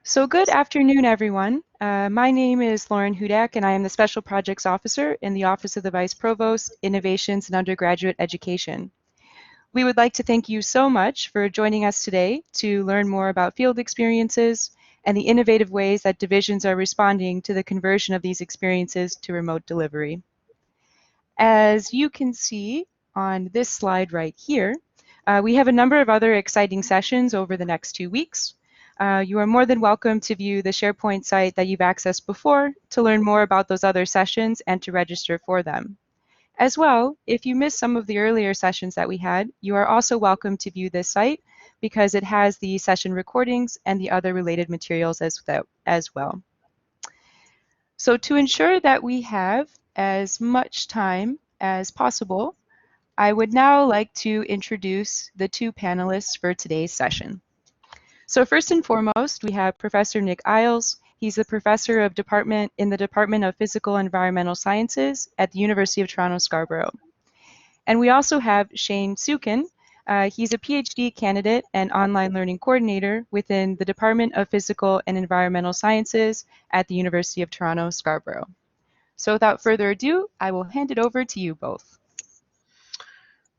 So good afternoon, everyone. My name is Lauren Hudak, and I am the Special Projects Officer in the Office of the Vice Provost, Innovations and Undergraduate Education. We would like to thank you so much for joining us today to learn more about field experiences and the innovative ways that divisions are responding to the conversion of these experiences to remote delivery. As you can see on this slide right here, we have a number of other exciting sessions over the next 2 weeks. You are more than welcome to view the SharePoint site that you've accessed before to learn more about those other sessions and to register for them. As well, if you missed some of the earlier sessions that we had, you are also welcome to view this site because it has the session recordings and the other related materials as well. So to ensure that we have as much time as possible, I would now like to introduce the two panelists for today's session. So first and foremost, we have Professor Nick Iles. He's a professor of in the Department of Physical and Environmental Sciences at the University of Toronto, Scarborough. And we also have Shane Sukin. He's a PhD candidate and online learning coordinator within the Department of Physical and Environmental Sciences at the University of Toronto, Scarborough. So without further ado, I will hand it over to you both.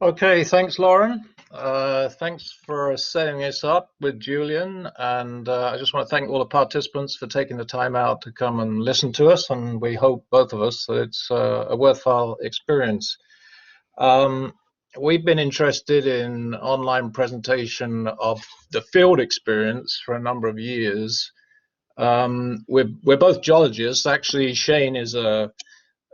Okay, thanks, Lauren. Thanks for setting this up with Julian, and I just want to thank all the participants for taking the time out to come and listen to us, and we hope, both of us, that it's a worthwhile experience. We've been interested in online presentation of the field experience for a number of years. We're both geologists. Actually, Shane is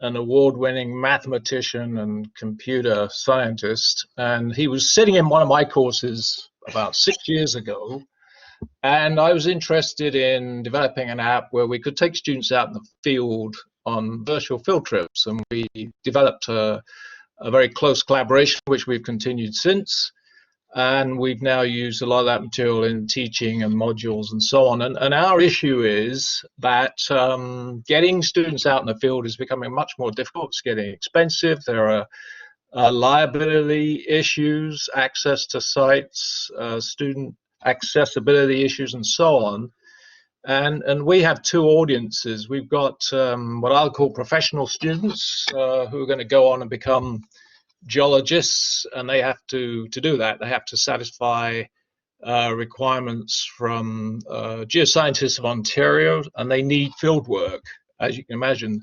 an award-winning mathematician and computer scientist, and he was sitting in one of my courses about 6 years ago, and I was interested in developing an app where we could take students out in the field on virtual field trips, and we developed a very close collaboration, which we've continued since. And we've now used a lot of that material in teaching and modules and so on. And our issue is that getting students out in the field is becoming much more difficult. It's getting expensive. There are liability issues, access to sites, student accessibility issues, and so on. And we have two audiences. We've got what I'll call professional students who are going to go on and become geologists, and they have to do that. They have to satisfy requirements from Geoscientists of Ontario, and they need field work. As you can imagine,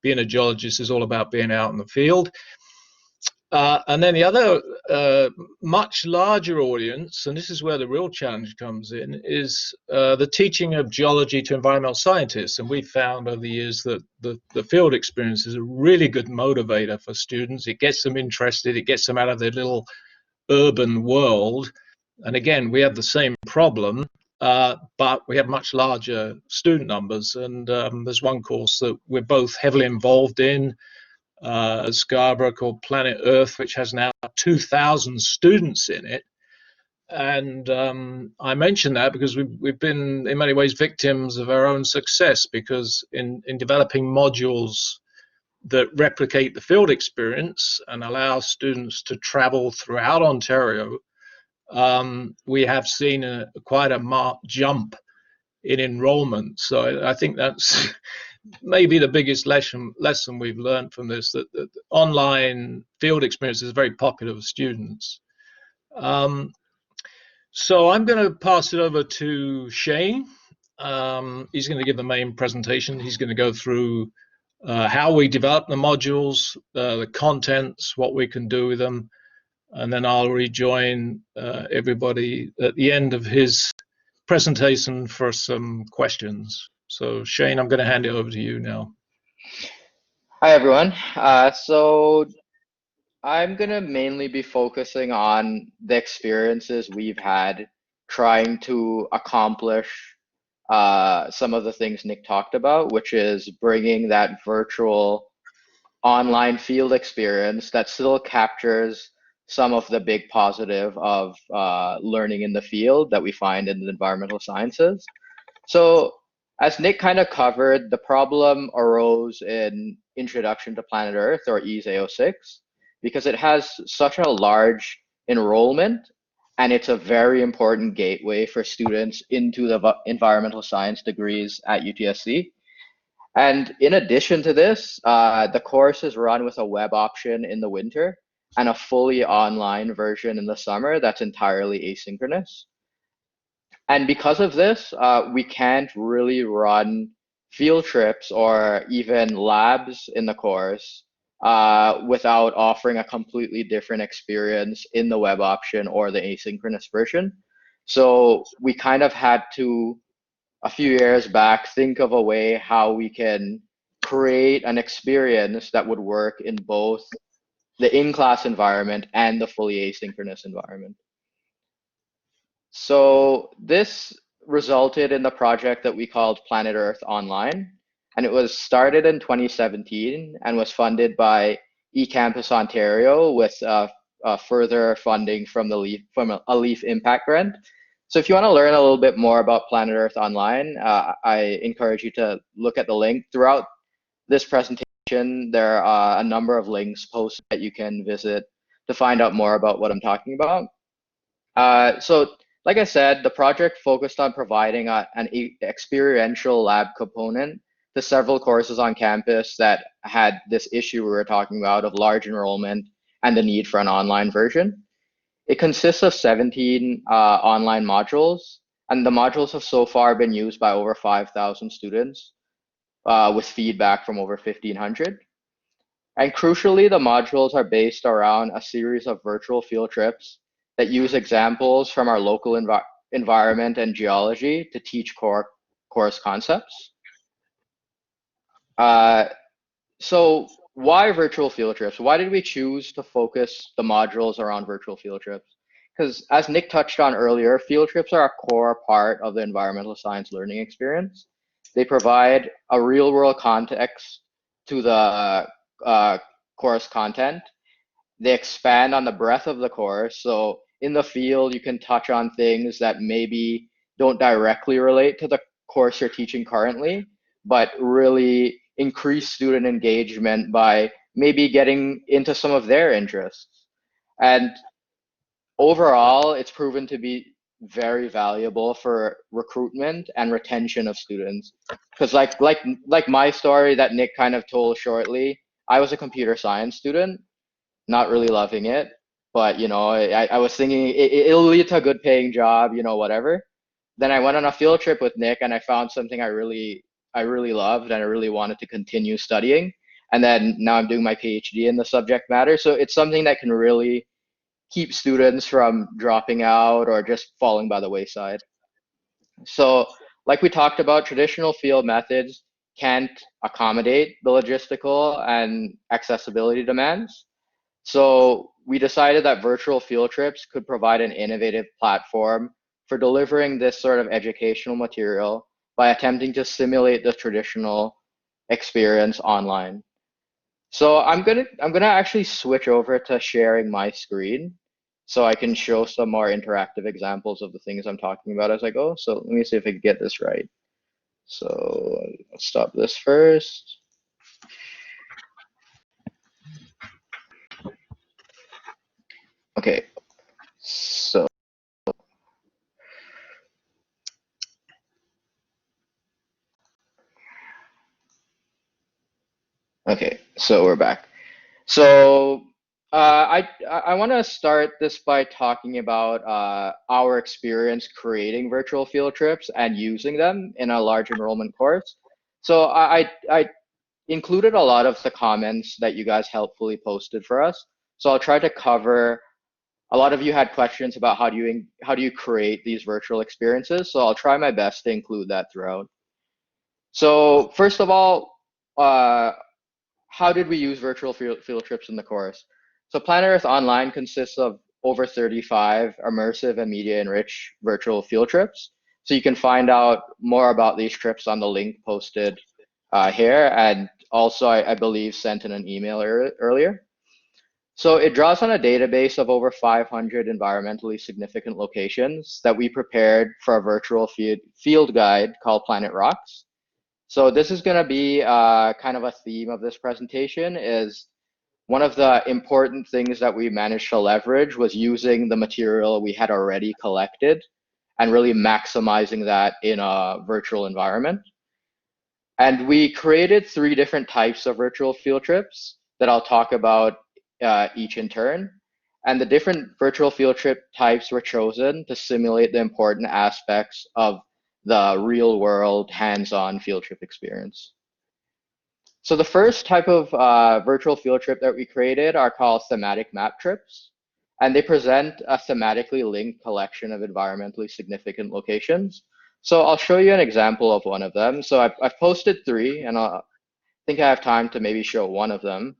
being a geologist is all about being out in the field. And then the other much larger audience, and this is where the real challenge comes in, is the teaching of geology to environmental scientists. And we found over the years that the field experience is a really good motivator for students. It gets them interested, it gets them out of their little urban world. And again, we have the same problem, but we have much larger student numbers. And there's one course that we're both heavily involved in at Scarborough called Planet Earth, which has now 2,000 students in it. And I mention that because we've been in many ways victims of our own success, because in developing modules that replicate the field experience and allow students to travel throughout Ontario, we have seen quite a marked jump in enrollment. So I think that's maybe the biggest lesson we've learned from this, that online field experience is very popular with students. So I'm going to pass it over to Shane. He's going to give the main presentation. He's going to go through how we develop the modules, the contents, what we can do with them, and then I'll rejoin everybody at the end of his presentation for some questions. So Shane, I'm going to hand it over to you now. Hi, everyone. So I'm going to mainly be focusing on the experiences we've had trying to accomplish some of the things Nick talked about, which is bringing that virtual online field experience that still captures some of the big positive of learning in the field that we find in the environmental sciences. So as Nick kind of covered, the problem arose in Introduction to Planet Earth, or EASE 06, because it has such a large enrollment and it's a very important gateway for students into the environmental science degrees at UTSC. And in addition to this, the course is run with a web option in the winter and a fully online version in the summer that's entirely asynchronous. And because of this, we can't really run field trips or even labs in the course without offering a completely different experience in the web option or the asynchronous version. So we kind of had to, a few years back, think of a way how we can create an experience that would work in both the in-class environment and the fully asynchronous environment. So this resulted in the project that we called Planet Earth Online, and it was started in 2017 and was funded by eCampus Ontario with further funding from a LEAF Impact Grant. So if you want to learn a little bit more about Planet Earth Online, I encourage you to look at the link. Throughout this presentation, there are a number of links posted that you can visit to find out more about what I'm talking about. So like I said, the project focused on providing an experiential lab component to several courses on campus that had this issue we were talking about of large enrollment and the need for an online version. It consists of 17 online modules, and the modules have so far been used by over 5,000 students with feedback from over 1,500. And crucially, the modules are based around a series of virtual field trips that use examples from our local environment and geology to teach course concepts. So why virtual field trips? Why did we choose to focus the modules around virtual field trips? Because as Nick touched on earlier, field trips are a core part of the environmental science learning experience. They provide a real world context to the course content. They expand on the breadth of the course. So in the field, you can touch on things that maybe don't directly relate to the course you're teaching currently, but really increase student engagement by maybe getting into some of their interests. And overall, it's proven to be very valuable for recruitment and retention of students. Because like my story that Nick kind of told shortly, I was a computer science student, not really loving it, but you know, I was thinking it'll lead to a good paying job, you know, whatever. Then I went on a field trip with Nick and I found something I really loved and I really wanted to continue studying. And then now I'm doing my PhD in the subject matter. So it's something that can really keep students from dropping out or just falling by the wayside. So like we talked about, traditional field methods can't accommodate the logistical and accessibility demands. So we decided that virtual field trips could provide an innovative platform for delivering this sort of educational material by attempting to simulate the traditional experience online. So I'm gonna actually switch over to sharing my screen so I can show some more interactive examples of the things I'm talking about as I go. So let me see if I can get this right. So let's stop this first. Okay, so okay, so we're back. So I want to start this by talking about our experience creating virtual field trips and using them in a large enrollment course. So I included a lot of the comments that you guys helpfully posted for us. So I'll try to cover. A lot of you had questions about how do you create these virtual experiences. So I'll try my best to include that throughout. So first of all, how did we use virtual field trips in the course? So Planet Earth Online consists of over 35 immersive and media enriched virtual field trips. So you can find out more about these trips on the link posted here, and also I believe sent in an email earlier. So it draws on a database of over 500 environmentally significant locations that we prepared for a virtual field guide called Planet Rocks. So this is going to be kind of a theme of this presentation is one of the important things that we managed to leverage was using the material we had already collected and really maximizing that in a virtual environment. And we created 3 different types of virtual field trips that I'll talk about each in turn. And the different virtual field trip types were chosen to simulate the important aspects of the real world hands-on field trip experience. So the first type of virtual field trip that we created are called thematic map trips. And they present a thematically linked collection of environmentally significant locations. So I'll show you an example of one of them. So I've posted 3, and I think I have time to maybe show one of them.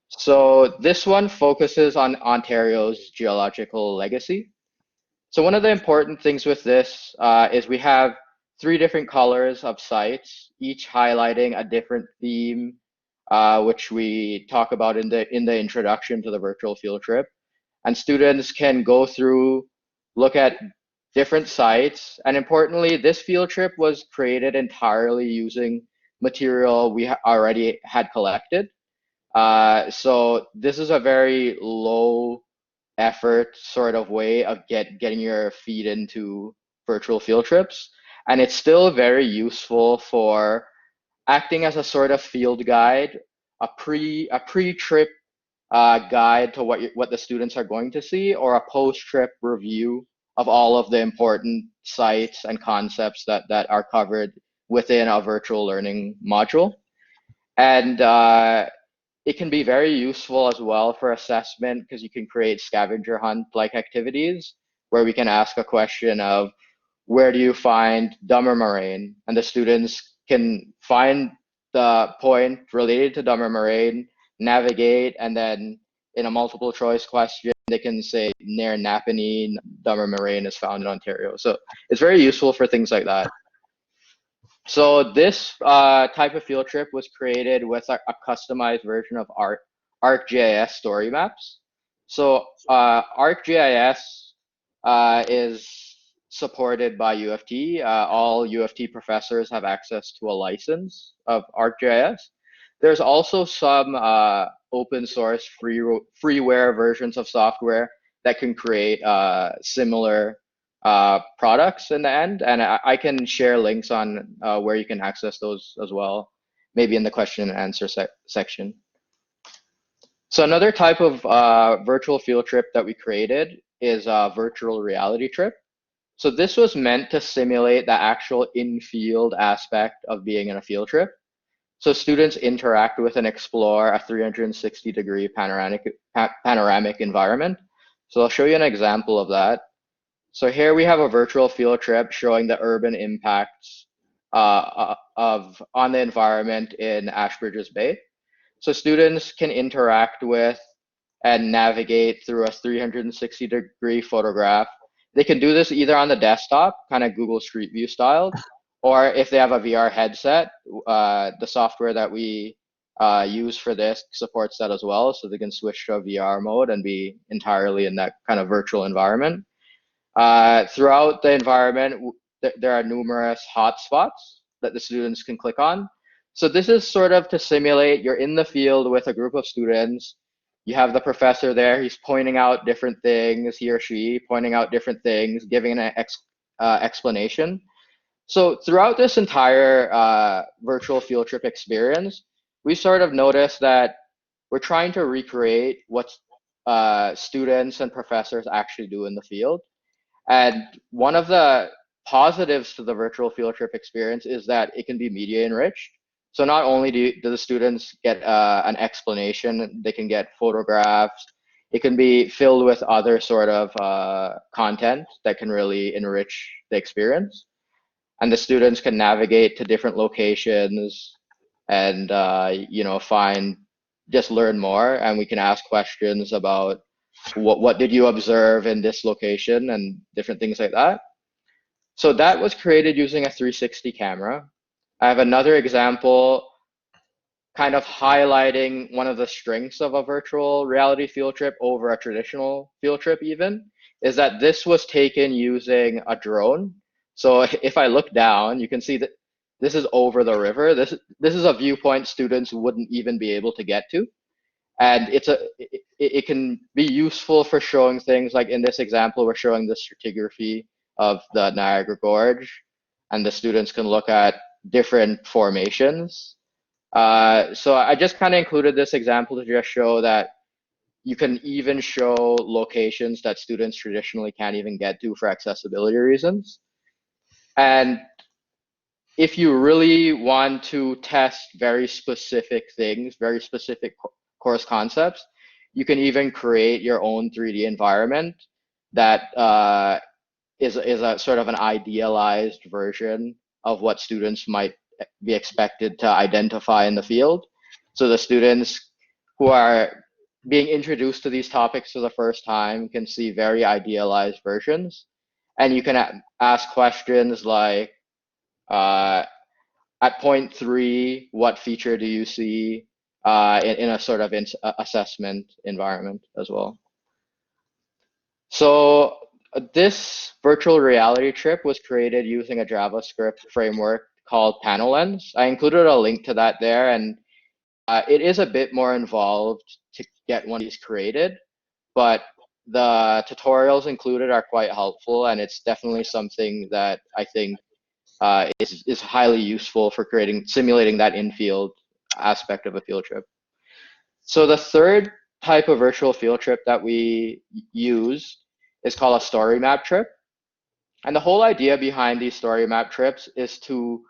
So this one focuses on Ontario's geological legacy. So one of the important things with this is we have 3 different colors of sites, each highlighting a different theme, which we talk about in the introduction to the virtual field trip. And students can go through, look at different sites. And importantly, this field trip was created entirely using material we already had collected. So this is a very low effort sort of way of getting your feet into virtual field trips. And it's still very useful for acting as a sort of field guide, a pre-trip guide to what the students are going to see, or a post-trip review of all of the important sites and concepts that are covered within a virtual learning module. And it can be very useful as well for assessment because you can create scavenger hunt like activities where we can ask a question of where do you find Dummer Moraine, and the students can find the point related to Dummer Moraine, navigate, and then in a multiple choice question they can say near Napanee, Dummer Moraine is found in Ontario. So it's very useful for things like that. So this type of field trip was created with a customized version of ArcGIS story maps. So ArcGIS is supported by U of T. All U of T professors have access to a license of ArcGIS. There's also some open source freeware versions of software that can create similar products in the end, and I can share links on where you can access those as well, maybe in the question and answer section. So another type of virtual field trip that we created is a virtual reality trip. So this was meant to simulate the actual in-field aspect of being in a field trip. So students interact with and explore a 360-degree panoramic environment. So I'll show you an example of that. So here we have a virtual field trip showing the urban impacts on the environment in Ashbridges Bay. So students can interact with and navigate through a 360-degree photograph. They can do this either on the desktop, kind of Google Street View style, or if they have a VR headset, the software that we use for this supports that as well. So they can switch to a VR mode and be entirely in that kind of virtual environment. Throughout the environment, there are numerous hotspots that the students can click on. So this is sort of to simulate you're in the field with a group of students. You have the professor there, he's pointing out different things, he or she pointing out different things, giving an explanation. So throughout this entire virtual field trip experience, we sort of noticed that we're trying to recreate what students and professors actually do in the field. And one of the positives to the virtual field trip experience is that it can be media enriched. So not only do the students get an explanation, they can get photographs. It can be filled with other sort of content that can really enrich the experience. And the students can navigate to different locations and just learn more. And we can ask questions about what did you observe in this location and different things like that. So that was created using a 360 camera. I have another example kind of highlighting one of the strengths of a virtual reality field trip over a traditional field trip even, is that this was taken using a drone. So if I look down, you can see that this is over the river. This is a viewpoint students wouldn't even be able to get to. And it can be useful for showing things like in this example, we're showing the stratigraphy of the Niagara Gorge, and the students can look at different formations. So I just kind of included this example to just show that you can even show locations that students traditionally can't even get to for accessibility reasons. And if you really want to test very specific things, very specific course concepts, you can even create your own 3D environment that is a sort of an idealized version of what students might be expected to identify in the field. So the students who are being introduced to these topics for the first time can see very idealized versions. And you can ask questions like, at point 3, what feature do you see in a sort of assessment environment as well? So this virtual reality trip was created using a JavaScript framework called PanelLens. I included a link to that there, and it is a bit more involved to get one of these created, but the tutorials included are quite helpful, and it's definitely something that I think is highly useful for simulating that in-field aspect of a field trip. So the third type of virtual field trip that we use is called a story map trip. And the whole idea behind these story map trips is to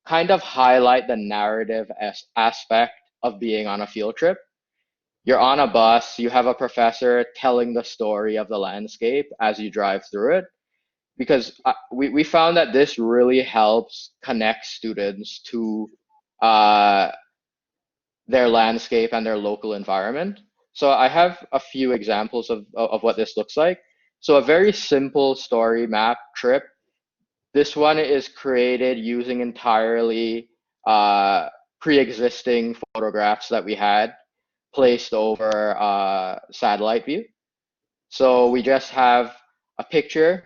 kind of highlight the narrative aspect of being on a field trip. You're on a bus, you have a professor telling the story of the landscape as you drive through it. Because we found that this really helps connect students to their landscape and their local environment. So I have a few examples of what this looks like. So a very simple story map trip. This one is created using entirely pre-existing photographs that we had placed over satellite view. So we just have a picture,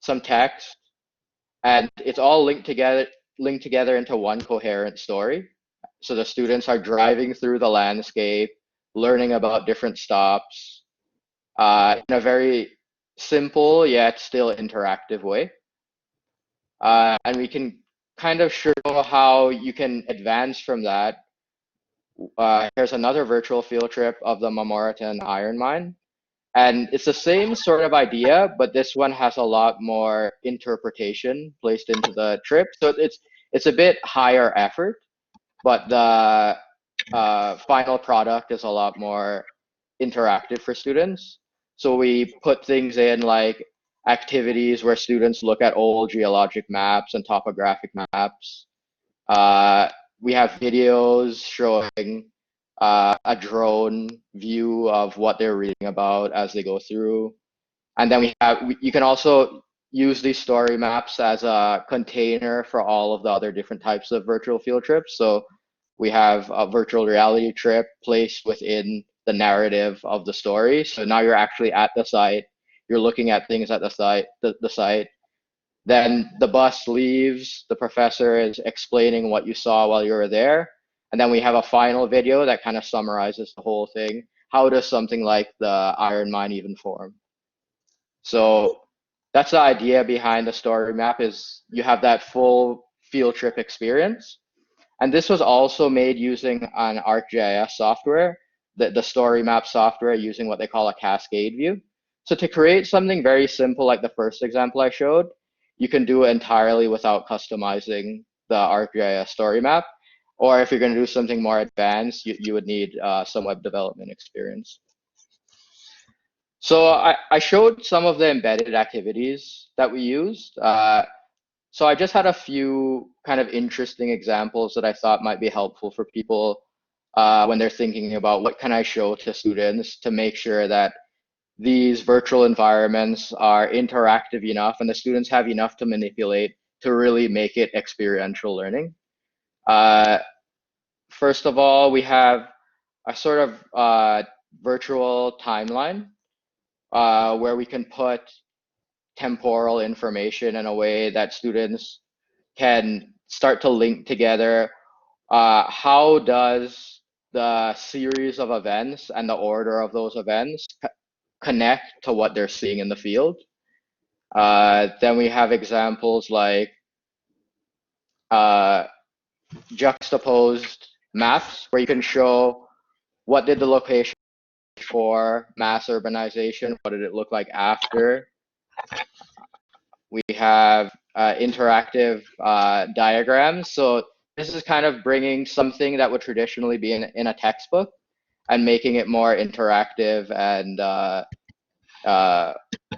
some text, and it's all linked together into one coherent story. So the students are driving through the landscape, learning about different stops in a very simple yet still interactive way. And we can kind of show how you can advance from that. Here's another virtual field trip of the Marmorton Iron Mine. And it's the same sort of idea, but this one has a lot more interpretation placed into the trip. So it's a bit higher effort, but the final product is a lot more interactive for students. So we put things in like activities where students look at old geologic maps and topographic maps. We have videos showing a drone view of what they're reading about as they go through. And then you can also use these story maps as a container for all of the other different types of virtual field trips. So we have a virtual reality trip placed within the narrative of the story. So now you're actually at the site, you're looking at things at the site. Then the bus leaves, the professor is explaining what you saw while you were there. And then we have a final video that kind of summarizes the whole thing. How does something like the iron mine even form? So that's the idea behind the story map, is you have that full field trip experience. And this was also made using an ArcGIS software, the story map software, using what they call a cascade view. So to create something very simple like the first example I showed, you can do it entirely without customizing the ArcGIS story map. Or if you're going to do something more advanced, you would need some web development experience. So I showed some of the embedded activities that we used. So I just had a few kind of interesting examples that I thought might be helpful for people when they're thinking about what can I show to students to make sure that these virtual environments are interactive enough and the students have enough to manipulate to really make it experiential learning. First of all, we have a sort of virtual timeline where we can put temporal information in a way that students can start to link together how does the series of events and the order of those events connect to what they're seeing in the field. Then we have examples like juxtaposed maps, where you can show what did the location for mass urbanization, what did it look like after. We have interactive diagrams. So this is kind of bringing something that would traditionally be in a textbook and making it more interactive and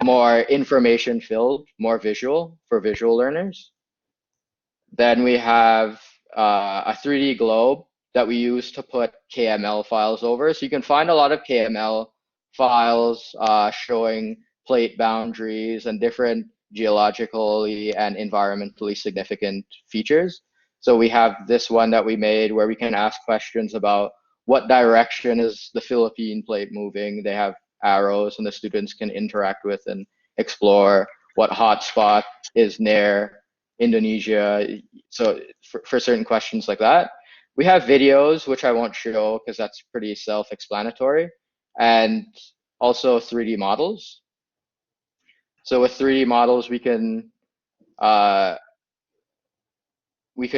more information filled, more visual for visual learners. Then we have a 3D globe that we use to put KML files over. So you can find a lot of KML files showing plate boundaries and different geologically and environmentally significant features. So we have this one that we made where we can ask questions about what direction is the Philippine plate moving. They have arrows and the students can interact with and explore what hotspot is near Indonesia. So for certain questions like that. We have videos, which I won't show because that's pretty self-explanatory, and also 3D models. So with 3D models, we can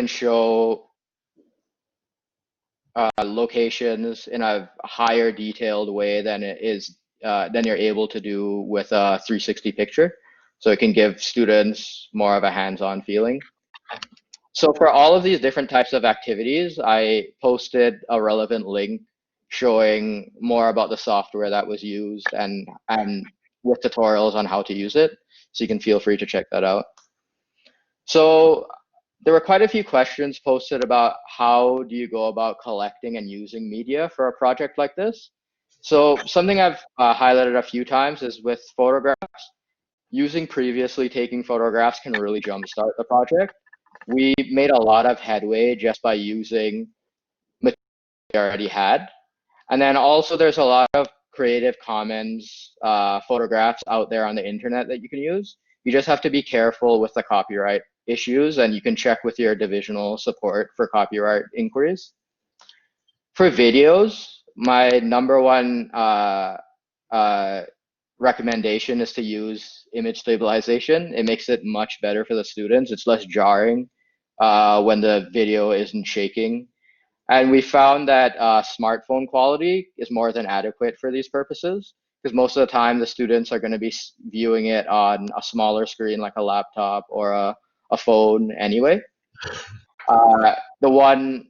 show locations in a higher detailed way than it is than you're able to do with a 360 picture. So it can give students more of a hands-on feeling. So for all of these different types of activities, I posted a relevant link showing more about the software that was used and with tutorials on how to use it. So you can feel free to check that out. So there were quite a few questions posted about how do you go about collecting and using media for a project like this. So something I've highlighted a few times is with photographs. Using previously taking photographs can really jumpstart the project. We made a lot of headway just by using material we already had. And then also there's a lot of Creative Commons photographs out there on the internet that you can use. You just have to be careful with the copyright issues, and you can check with your divisional support for copyright inquiries. For videos, my number one recommendation is to use image stabilization. It makes it much better for the students. It's less jarring when the video isn't shaking. And we found that smartphone quality is more than adequate for these purposes, because most of the time the students are going to be viewing it on a smaller screen like a laptop or a phone anyway. The one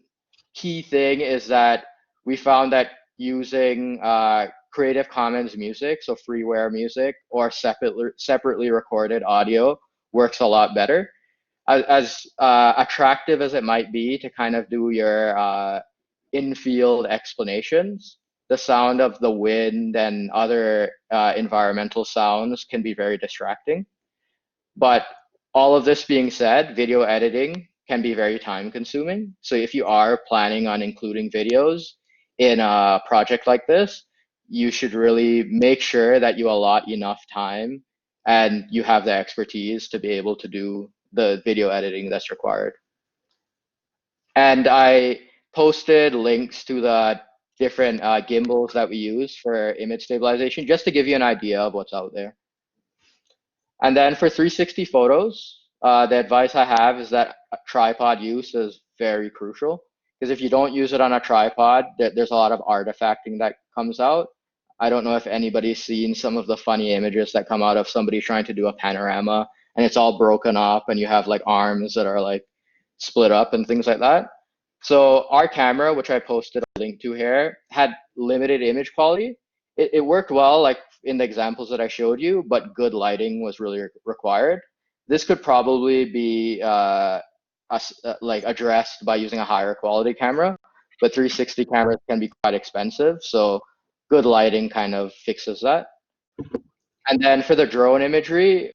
key thing is that we found that using Creative Commons music, so freeware music, or separately recorded audio works a lot better. As attractive as it might be to kind of do your in-field explanations, the sound of the wind and other environmental sounds can be very distracting. But all of this being said, video editing can be very time consuming. So if you are planning on including videos in a project like this, you should really make sure that you allot enough time and you have the expertise to be able to do the video editing that's required. And I posted links to the different gimbals that we use for image stabilization, just to give you an idea of what's out there. And then for 360 photos, the advice I have is that tripod use is very crucial, because if you don't use it on a tripod, there's a lot of artifacting that comes out. I don't know if anybody's seen some of the funny images that come out of somebody trying to do a panorama and it's all broken up and you have like arms that are like split up and things like that. So our camera, which I posted a link to here, had limited image quality. It worked well, like in the examples that I showed you, but good lighting was really required. This could probably be like addressed by using a higher quality camera, but 360 cameras can be quite expensive. So good lighting kind of fixes that. And then for the drone imagery,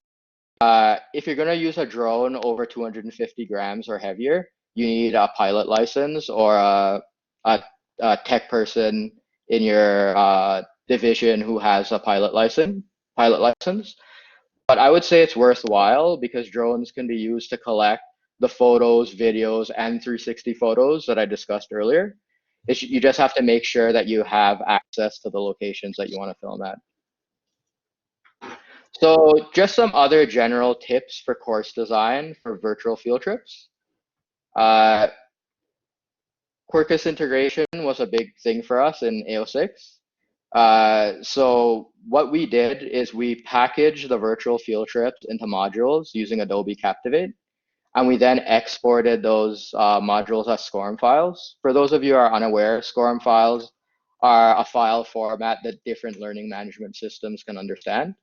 if you're going to use a drone over 250 grams or heavier, you need a pilot license or a tech person in your division who has a pilot license. But I would say it's worthwhile because drones can be used to collect the photos, videos, and 360 photos that I discussed earlier. You just have to make sure that you have access to the locations that you want to film at. So just some other general tips for course design for virtual field trips. Quarkus integration was a big thing for us in AO6. So what we did is we packaged the virtual field trips into modules using Adobe Captivate, and we then exported those modules as SCORM files. For those of you who are unaware, SCORM files are a file format that different learning management systems can understand.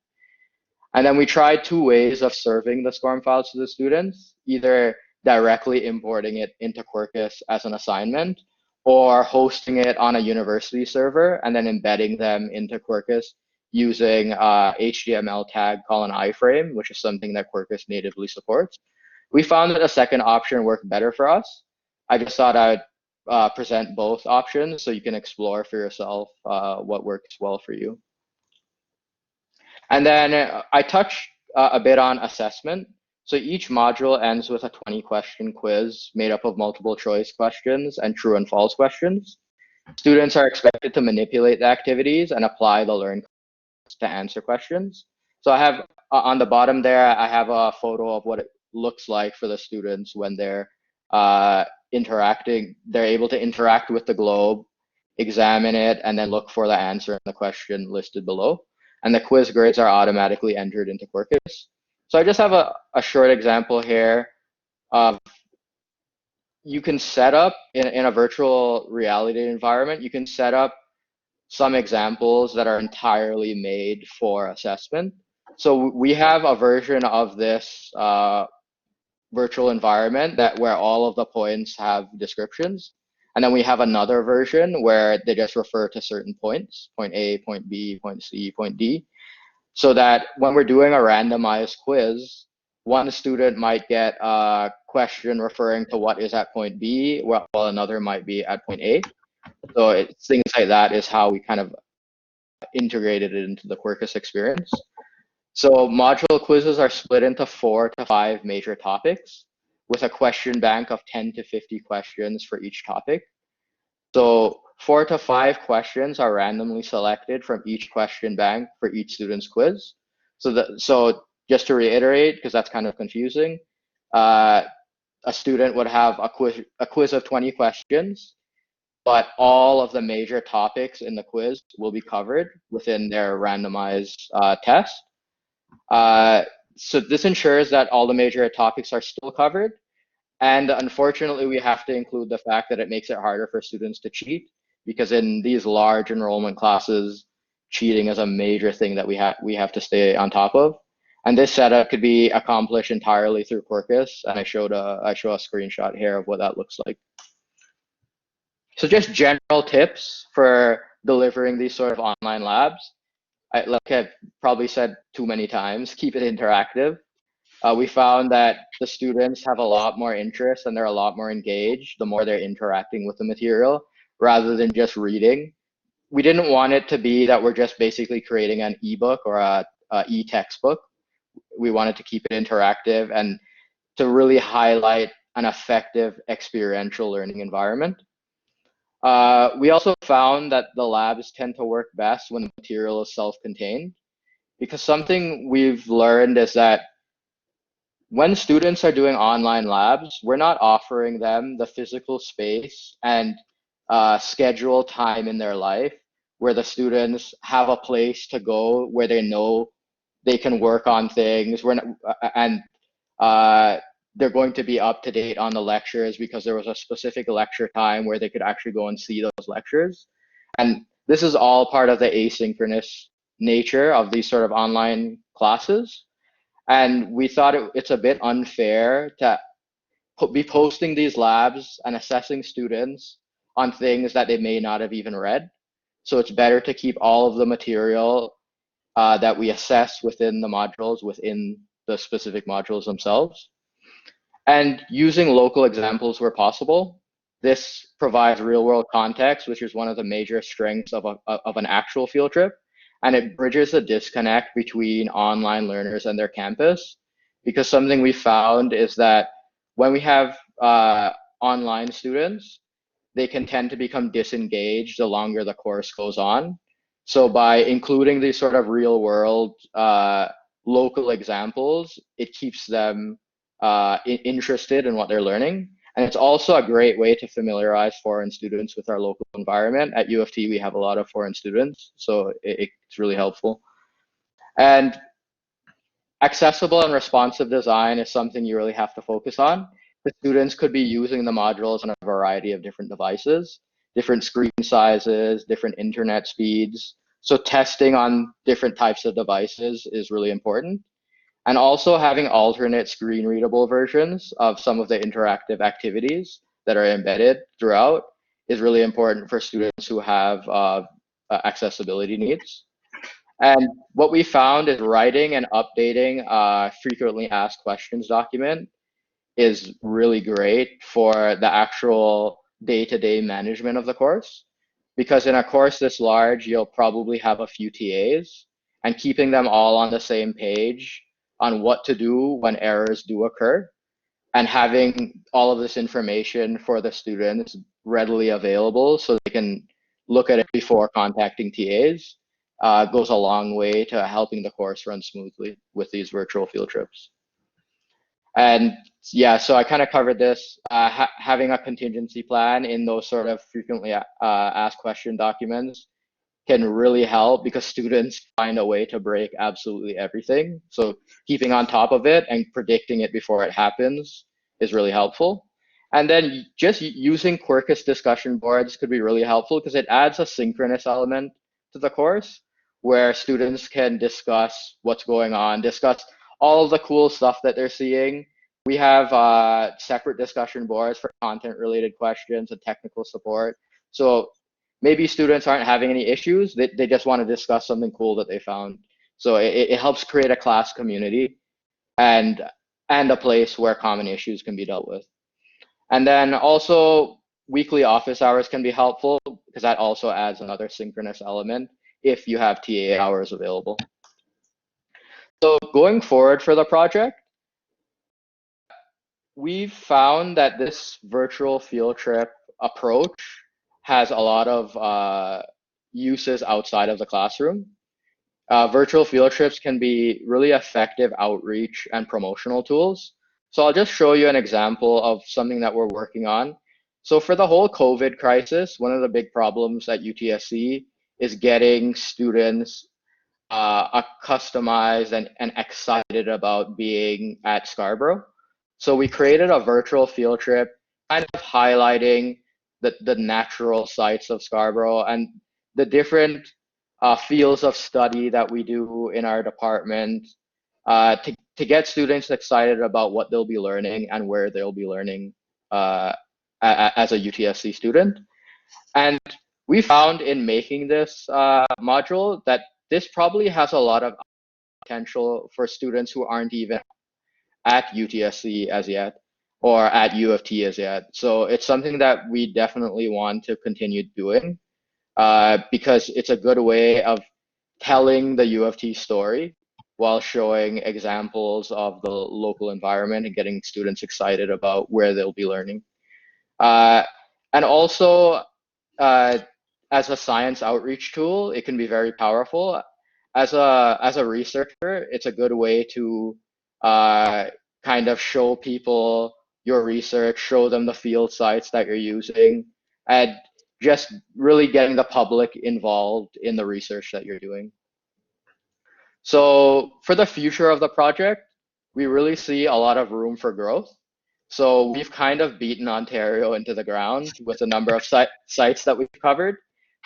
And then we tried two ways of serving the SCORM files to the students, either directly importing it into Quarkus as an assignment or hosting it on a university server and then embedding them into Quarkus using HTML tag called an iframe, which is something that Quarkus natively supports. We found that a second option worked better for us. I just thought I'd present both options so you can explore for yourself what works well for you. And then I touched a bit on assessment. So each module ends with a 20-question quiz made up of multiple choice questions and true and false questions. Students are expected to manipulate the activities and apply the learned to answer questions. So I have on the bottom there, I have a photo of what it looks like for the students when they're interacting. They're able to interact with the globe, examine it, and then look for the answer in the question listed below. And the quiz grades are automatically entered into Quarkus. So I just have a short example here of you can set up in a virtual reality environment, you can set up some examples that are entirely made for assessment. So we have a version of this virtual environment where all of the points have descriptions. And then we have another version where they just refer to certain points, point A, point B, point C, point D. So that when we're doing a randomized quiz, one student might get a question referring to what is at point B, while another might be at point A. So things like that is how we kind of integrated it into the Quarkus experience. So module quizzes are split into 4 to 5 major topics with a question bank of 10 to 50 questions for each topic. So 4 to 5 questions are randomly selected from each question bank for each student's quiz. So just to reiterate, because that's kind of confusing, a student would have a quiz of 20 questions, but all of the major topics in the quiz will be covered within their randomized test. So this ensures that all the major topics are still covered. And unfortunately, we have to include the fact that it makes it harder for students to cheat, because in these large enrollment classes, cheating is a major thing that we have to stay on top of. And this setup could be accomplished entirely through Quarkus, and I show a screenshot here of what that looks like. So just general tips for delivering these sort of online labs. Like I've probably said too many times, keep it interactive. We found that the students have a lot more interest and they're a lot more engaged the more they're interacting with the material rather than just reading. We didn't want it to be that we're just basically creating an ebook or a e-textbook. We wanted to keep it interactive and to really highlight an effective experiential learning environment. We also found that the labs tend to work best when the material is self-contained, because something we've learned is that when students are doing online labs, we're not offering them the physical space and schedule time in their life where the students have a place to go where they know they can work on things. They're going to be up to date on the lectures because there was a specific lecture time where they could actually go and see those lectures. And this is all part of the asynchronous nature of these sort of online classes. And we thought it's a bit unfair to be posting these labs and assessing students on things that they may not have even read. So it's better to keep all of the material that we assess within the modules, within the specific modules themselves. And using local examples where possible. This provides real-world context, which is one of the major strengths of an actual field trip. And it bridges the disconnect between online learners and their campus, because something we found is that when we have online students, they can tend to become disengaged the longer the course goes on. So by including these sort of real world local examples, it keeps them interested in what they're learning. And it's also a great way to familiarize foreign students with our local environment. At U of T, we have a lot of foreign students, so it's really helpful. And accessible and responsive design is something you really have to focus on. The students could be using the modules on a variety of different devices, different screen sizes, different internet speeds. So testing on different types of devices is really important. And also having alternate screen readable versions of some of the interactive activities that are embedded throughout is really important for students who have accessibility needs. And what we found is writing and updating frequently asked questions document is really great for the actual day-to-day management of the course. Because in a course this large, you'll probably have a few TAs, and keeping them all on the same page on what to do when errors do occur, and having all of this information for the students readily available so they can look at it before contacting TAs goes a long way to helping the course run smoothly with these virtual field trips. And yeah, so I kind of covered this. Having a contingency plan in those sort of frequently asked question documents can really help because students find a way to break absolutely everything. So keeping on top of it and predicting it before it happens is really helpful. And then just using Quirkus discussion boards could be really helpful because it adds a synchronous element to the course where students can discuss what's going on, discuss all of the cool stuff that they're seeing. We have separate discussion boards for content related questions and technical support. So maybe students aren't having any issues. They just want to discuss something cool that they found. So it helps create a class community and a place where common issues can be dealt with. And then also weekly office hours can be helpful because that also adds another synchronous element if you have TA hours available. So going forward for the project, we've found that this virtual field trip approach has a lot of uses outside of the classroom. Virtual field trips can be really effective outreach and promotional tools. So I'll just show you an example of something that we're working on. So for the whole COVID crisis, one of the big problems at UTSC is getting students customized and excited about being at Scarborough. So we created a virtual field trip, kind of highlighting the natural sights of Scarborough and the different fields of study that we do in our department to get students excited about what they'll be learning and where they'll be learning as a UTSC student. And we found in making this module that this probably has a lot of potential for students who aren't even at UTSC as yet or at U of T as yet. So it's something that we definitely want to continue doing because it's a good way of telling the U of T story while showing examples of the local environment and getting students excited about where they'll be learning. And also, as a science outreach tool, it can be very powerful. As a researcher, it's a good way to kind of show people your research, show them the field sites that you're using, and just really getting the public involved in the research that you're doing. So for the future of the project, we really see a lot of room for growth. So we've kind of beaten Ontario into the ground with the number of sites that we've covered,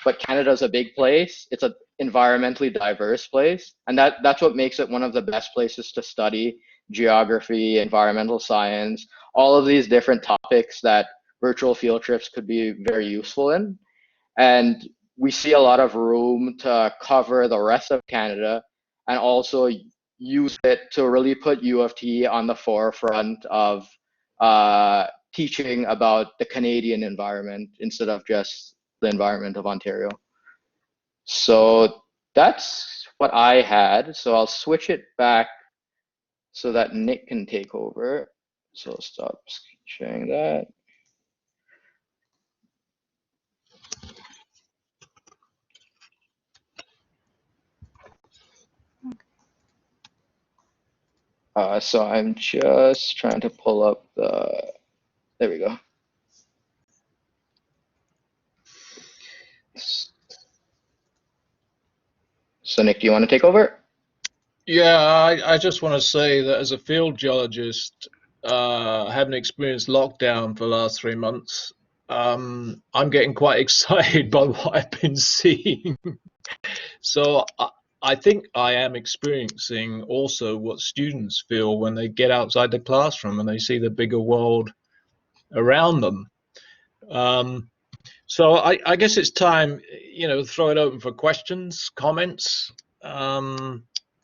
but Canada's a big place. It's an environmentally diverse place, and that's what makes it one of the best places to study geography, environmental science, all of these different topics that virtual field trips could be very useful in. And we see a lot of room to cover the rest of Canada and also use it to really put U of T on the forefront of teaching about the Canadian environment instead of just the environment of Ontario. So that's what I had. So I'll switch it back so that Nick can take over. So I'll stop sharing that. So I'm just trying to pull up the, there we go. So Nick, do you want to take over? Yeah, I just want to say that as a field geologist, having experienced lockdown for the last 3 months, I'm getting quite excited by what I've been seeing. So I think I am experiencing also what students feel when they get outside the classroom and they see the bigger world around them. So I guess it's time, throw it open for questions, comments.